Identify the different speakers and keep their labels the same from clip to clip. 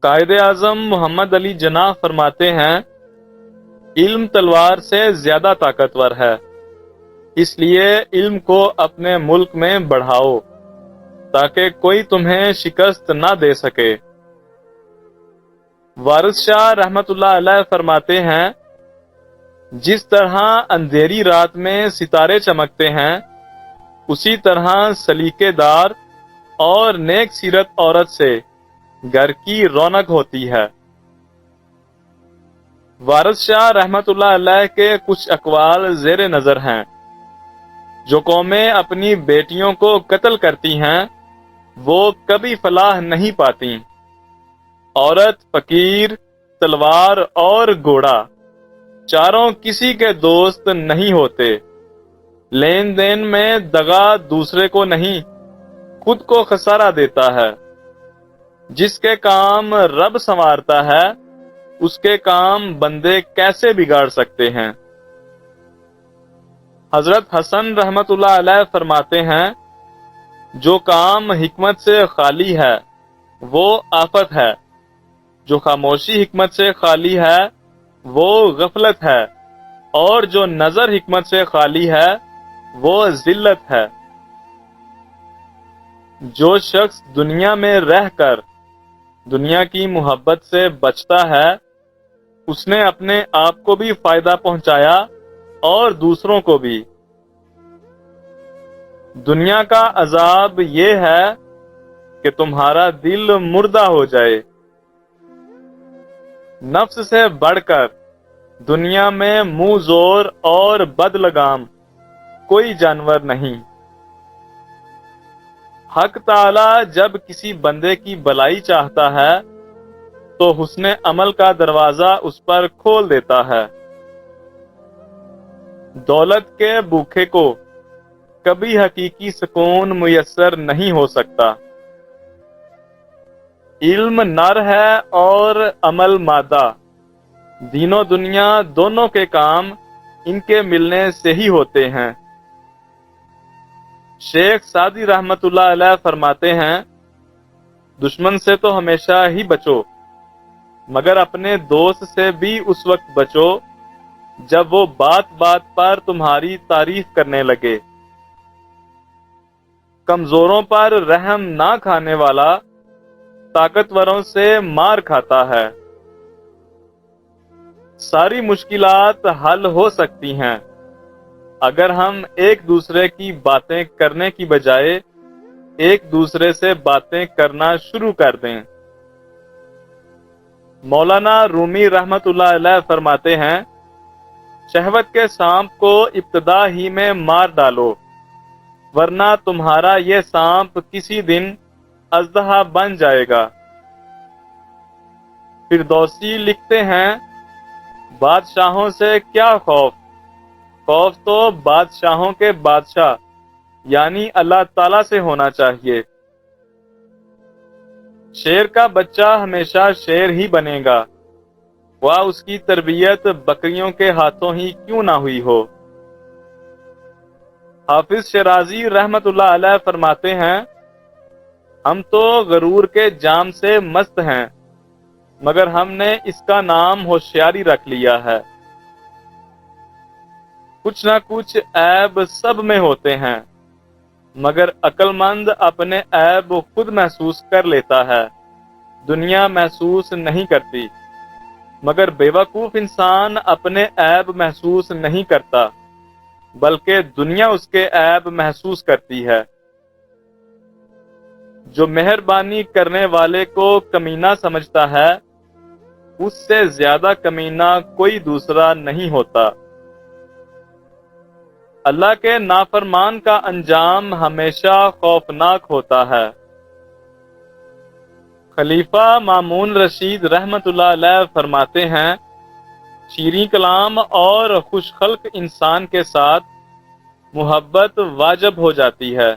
Speaker 1: قائد اعظم محمد علی جناح فرماتے ہیں، علم تلوار سے زیادہ طاقتور ہے، اس لیے علم کو اپنے ملک میں بڑھاؤ تاکہ کوئی تمہیں شکست نہ دے سکے۔ وارث شاہ رحمت اللہ علیہ فرماتے ہیں، جس طرح اندھیری رات میں ستارے چمکتے ہیں، اسی طرح سلیقے دار اور نیک سیرت عورت سے گھر کی رونق ہوتی ہے۔ وارث شاہ رحمت اللہ علیہ کے کچھ اقوال زیر نظر ہیں۔ جو قومیں اپنی بیٹیوں کو قتل کرتی ہیں وہ کبھی فلاح نہیں پاتی۔ عورت، فقیر، تلوار اور گھوڑا چاروں کسی کے دوست نہیں ہوتے۔ لین دین میں دغا دوسرے کو نہیں، خود کو خسارہ دیتا ہے۔ جس کے کام رب سنوارتا ہے، اس کے کام بندے کیسے بگاڑ سکتے ہیں؟ حضرت حسن رحمت اللہ علیہ فرماتے ہیں، جو کام حکمت سے خالی ہے وہ آفت ہے، جو خاموشی حکمت سے خالی ہے وہ غفلت ہے، اور جو نظر حکمت سے خالی ہے وہ ذلت ہے۔ جو شخص دنیا میں رہ کر دنیا کی محبت سے بچتا ہے، اس نے اپنے آپ کو بھی فائدہ پہنچایا اور دوسروں کو بھی۔ دنیا کا عذاب یہ ہے کہ تمہارا دل مردہ ہو جائے۔ نفس سے بڑھ کر دنیا میں منہ زور اور بد لگام کوئی جانور نہیں۔ حق تعالی جب کسی بندے کی بلائی چاہتا ہے تو حسن عمل کا دروازہ اس پر کھول دیتا ہے۔ دولت کے بھوکے کو کبھی حقیقی سکون میسر نہیں ہو سکتا۔ علم نر ہے اور عمل مادہ، دین و دنیا دونوں کے کام ان کے ملنے سے ہی ہوتے ہیں۔ شیخ سعدی رحمت اللہ علیہ فرماتے ہیں، دشمن سے تو ہمیشہ ہی بچو، مگر اپنے دوست سے بھی اس وقت بچو جب وہ بات بات پر تمہاری تعریف کرنے لگے۔ کمزوروں پر رحم نہ کھانے والا طاقتوروں سے مار کھاتا ہے۔ ساری مشکلات حل ہو سکتی ہیں اگر ہم ایک دوسرے کی باتیں کرنے کی بجائے ایک دوسرے سے باتیں کرنا شروع کر دیں۔ مولانا رومی رحمت اللہ علیہ فرماتے ہیں، شہوت کے سانپ کو ابتدا ہی میں مار ڈالو، ورنہ تمہارا یہ سانپ کسی دن اژدہا بن جائے گا۔ فردوسی لکھتے ہیں، بادشاہوں سے کیا خوف، خوف تو بادشاہوں کے بادشاہ یعنی اللہ تعالی سے ہونا چاہیے۔ شیر کا بچہ ہمیشہ شیر ہی بنے گا، وہ اس کی تربیت بکریوں کے ہاتھوں ہی کیوں نہ ہوئی ہو۔ حافظ شیرازی رحمت اللہ علیہ فرماتے ہیں، ہم تو غرور کے جام سے مست ہیں، مگر ہم نے اس کا نام ہوشیاری رکھ لیا ہے۔ کچھ نہ کچھ عیب سب میں ہوتے ہیں، مگر عقل مند اپنے عیب خود محسوس کر لیتا ہے، دنیا محسوس نہیں کرتی۔ مگر بے وقوف انسان اپنے عیب محسوس نہیں کرتا، بلکہ دنیا اس کے عیب محسوس کرتی ہے۔ جو مہربانی کرنے والے کو کمینہ سمجھتا ہے، اس سے زیادہ کمینہ کوئی دوسرا نہیں ہوتا۔ اللہ کے نافرمان کا انجام ہمیشہ خوفناک ہوتا ہے۔ خلیفہ مامون رشید رحمت اللہ علیہ فرماتے ہیں، شیریں کلام اور خوش خلق انسان کے ساتھ محبت واجب ہو جاتی ہے۔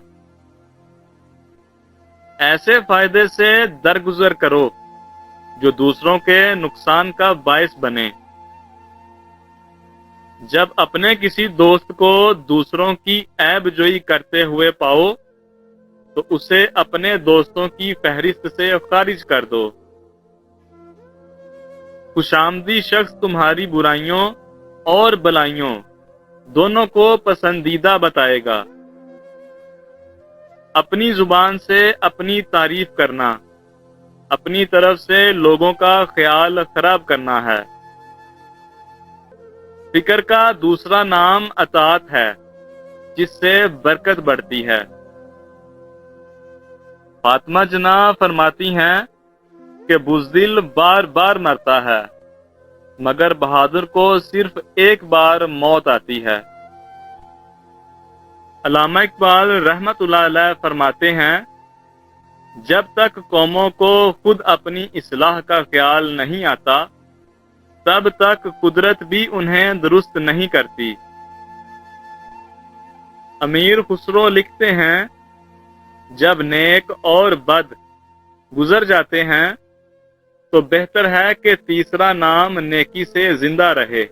Speaker 1: ایسے فائدے سے درگزر کرو جو دوسروں کے نقصان کا باعث بنے۔ جب اپنے کسی دوست کو دوسروں کی عیب جوئی کرتے ہوئے پاؤ تو اسے اپنے دوستوں کی فہرست سے خارج کر دو۔ خوشامدی شخص تمہاری برائیوں اور بلائیوں دونوں کو پسندیدہ بتائے گا۔ اپنی زبان سے اپنی تعریف کرنا اپنی طرف سے لوگوں کا خیال خراب کرنا ہے۔ فکر کا دوسرا نام اطاعت ہے جس سے برکت بڑھتی ہے۔ فاطمہ جناح فرماتی ہیں کہ بزدل بار بار مرتا ہے مگر بہادر کو صرف ایک بار موت آتی ہے۔ علامہ اقبال رحمت اللہ علیہ فرماتے ہیں جب تک قوموں کو خود اپنی اصلاح کا خیال نہیں آتا تب تک قدرت بھی انہیں درست نہیں کرتی۔ امیر خسرو لکھتے ہیں جب نیک اور بد گزر جاتے ہیں تو بہتر ہے کہ تیسرا نام نیکی سے زندہ رہے۔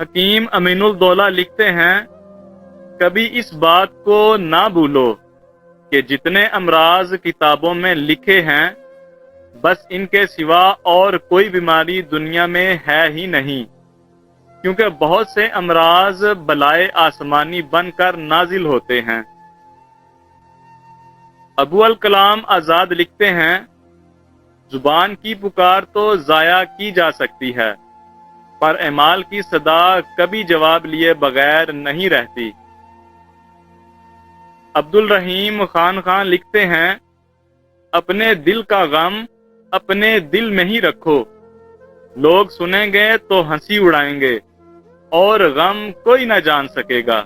Speaker 1: حکیم امین الدولہ لکھتے ہیں کبھی اس بات کو نہ بھولو کہ جتنے امراض کتابوں میں لکھے ہیں بس ان کے سوا اور کوئی بیماری دنیا میں ہے ہی نہیں، کیونکہ بہت سے امراض بلائے آسمانی بن کر نازل ہوتے ہیں۔ ابو الکلام آزاد لکھتے ہیں زبان کی پکار تو ضائع کی جا سکتی ہے پر اعمال کی صدا کبھی جواب لیے بغیر نہیں رہتی۔ عبد الرحیم خان لکھتے ہیں اپنے دل کا غم اپنے دل میں ہی رکھو، لوگ سنیں گے تو ہنسی اڑائیں گے اور غم کوئی نہ جان سکے گا۔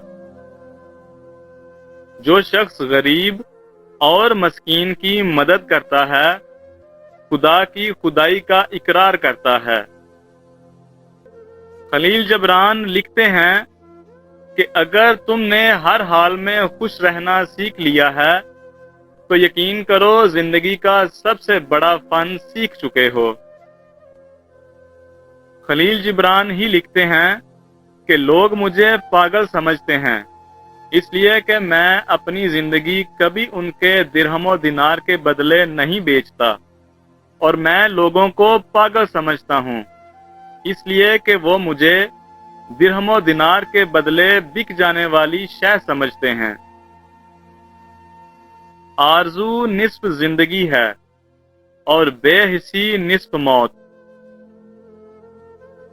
Speaker 1: جو شخص غریب اور مسکین کی مدد کرتا ہے خدا کی خدائی کا اقرار کرتا ہے۔ خلیل جبران لکھتے ہیں کہ اگر تم نے ہر حال میں خوش رہنا سیکھ لیا ہے تو یقین کرو زندگی کا سب سے بڑا فن سیکھ چکے ہو۔ خلیل جبران ہی لکھتے ہیں کہ لوگ مجھے پاگل سمجھتے ہیں اس لیے کہ میں اپنی زندگی کبھی ان کے درہم و دینار کے بدلے نہیں بیچتا، اور میں لوگوں کو پاگل سمجھتا ہوں اس لیے کہ وہ مجھے درہم و دینار کے بدلے بک جانے والی شے سمجھتے ہیں۔ آرزو نصف زندگی ہے اور بے حسی نصف موت۔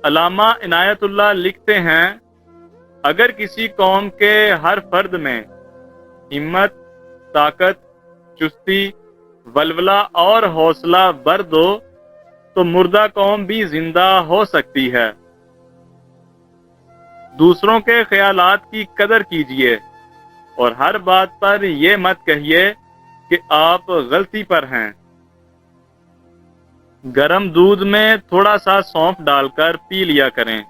Speaker 1: علامہ عنایت اللہ لکھتے ہیں اگر کسی قوم کے ہر فرد میں ہمت، طاقت، چستی، ولولہ اور حوصلہ برد ہو تو مردہ قوم بھی زندہ ہو سکتی ہے۔ دوسروں کے خیالات کی قدر کیجیے اور ہر بات پر یہ مت کہیے کہ آپ غلطی پر ہیں۔ گرم دودھ میں تھوڑا سا سونف ڈال کر پی لیا کریں،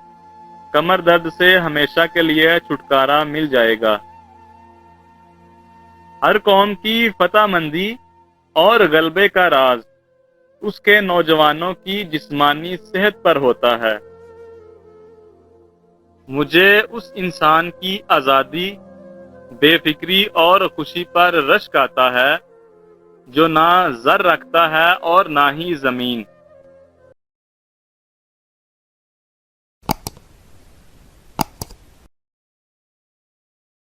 Speaker 1: کمر درد سے ہمیشہ کے لیے چھٹکارا مل جائے گا۔ ہر قوم کی فتح مندی اور غلبے کا راز اس کے نوجوانوں کی جسمانی صحت پر ہوتا ہے۔ مجھے اس انسان کی آزادی، بے فکری اور خوشی پر رشک آتا ہے جو نہ زر رکھتا ہے اور نہ ہی زمین۔